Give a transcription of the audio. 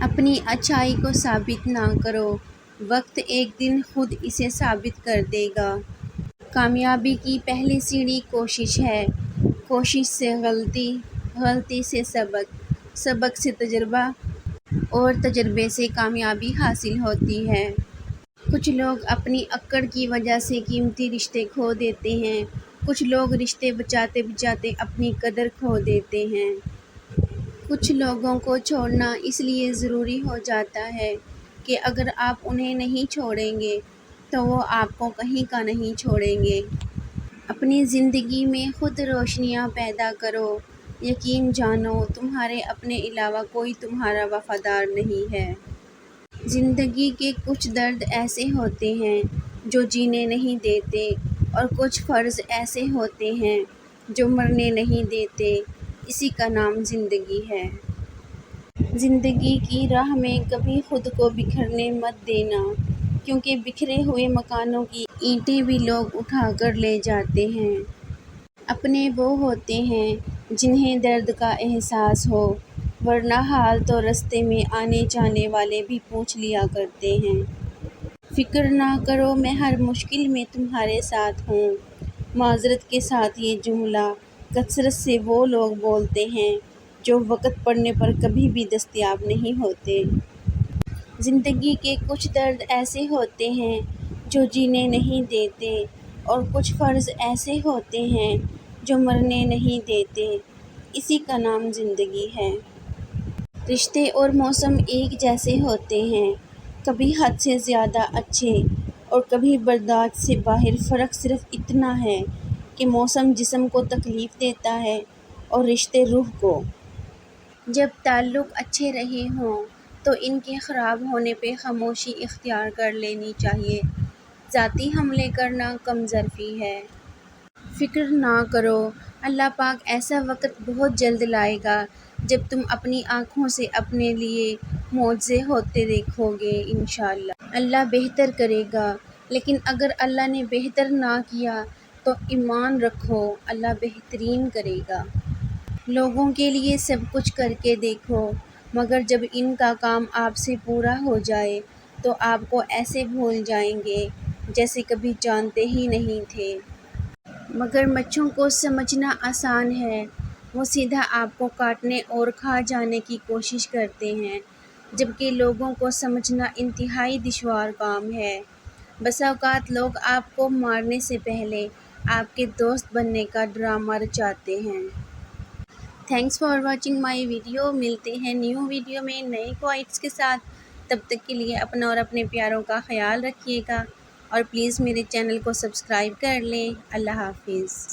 اپنی اچھائی کو ثابت نہ کرو، وقت ایک دن خود اسے ثابت کر دے گا۔ کامیابی کی پہلی سیڑھی کوشش ہے۔ کوشش سے غلطی، غلطی سے سبق، سبق سے تجربہ اور تجربے سے کامیابی حاصل ہوتی ہے۔ کچھ لوگ اپنی اکڑ کی وجہ سے قیمتی رشتے کھو دیتے ہیں۔ کچھ لوگ رشتے بچاتے بچاتے اپنی قدر کھو دیتے ہیں۔ کچھ لوگوں کو چھوڑنا اس لیے ضروری ہو جاتا ہے کہ اگر آپ انہیں نہیں چھوڑیں گے تو وہ آپ کو کہیں کا نہیں چھوڑیں گے۔ اپنی زندگی میں خود روشنیاں پیدا کرو۔ یقین جانو، تمہارے اپنے علاوہ کوئی تمہارا وفادار نہیں ہے۔ زندگی کے کچھ درد ایسے ہوتے ہیں جو جینے نہیں دیتے، اور کچھ فرض ایسے ہوتے ہیں جو مرنے نہیں دیتے، اسی کا نام زندگی ہے۔ زندگی کی راہ میں کبھی خود کو بکھرنے مت دینا، کیونکہ بکھرے ہوئے مکانوں کی اینٹیں بھی لوگ اٹھا کر لے جاتے ہیں۔ اپنے وہ ہوتے ہیں جنہیں درد کا احساس ہو، ورنہ حال تو رستے میں آنے جانے والے بھی پوچھ لیا کرتے ہیں۔ فکر نہ کرو، میں ہر مشکل میں تمہارے ساتھ ہوں۔ معذرت کے ساتھ یہ جملہ کثرت سے وہ لوگ بولتے ہیں جو وقت پڑنے پر کبھی بھی دستیاب نہیں ہوتے۔ زندگی کے کچھ درد ایسے ہوتے ہیں جو جینے نہیں دیتے، اور کچھ فرض ایسے ہوتے ہیں جو مرنے نہیں دیتے، اسی کا نام زندگی ہے۔ رشتے اور موسم ایک جیسے ہوتے ہیں، کبھی حد سے زیادہ اچھے اور کبھی برداشت سے باہر۔ فرق صرف اتنا ہے کہ موسم جسم کو تکلیف دیتا ہے اور رشتے روح کو۔ جب تعلق اچھے رہے ہوں تو ان کے خراب ہونے پہ خاموشی اختیار کر لینی چاہیے۔ ذاتی حملے کرنا کم ظرفی ہے۔ فکر نہ کرو، اللہ پاک ایسا وقت بہت جلد لائے گا جب تم اپنی آنکھوں سے اپنے لیے معجزے ہوتے دیکھو گے۔ انشاءاللہ اللہ بہتر کرے گا، لیکن اگر اللہ نے بہتر نہ کیا تو ایمان رکھو، اللہ بہترین کرے گا۔ لوگوں کے لیے سب کچھ کر کے دیکھو، مگر جب ان کا کام آپ سے پورا ہو جائے تو آپ کو ایسے بھول جائیں گے جیسے کبھی جانتے ہی نہیں تھے۔ مگر مچھوں کو سمجھنا آسان ہے، وہ سیدھا آپ کو کاٹنے اور کھا جانے کی کوشش کرتے ہیں، جبکہ لوگوں کو سمجھنا انتہائی دشوار کام ہے۔ بس اوقات لوگ آپ کو مارنے سے پہلے آپ کے دوست بننے کا ڈرامہ رچاتے ہیں۔ Thanks for watching my video. ملتے ہیں نیو ویڈیو میں نئے کوائٹس کے ساتھ۔ تب تک کے لیے اپنا اور اپنے پیاروں کا خیال رکھیے گا، اور پلیز میرے چینل کو سبسکرائب کر لیں۔ اللہ حافظ۔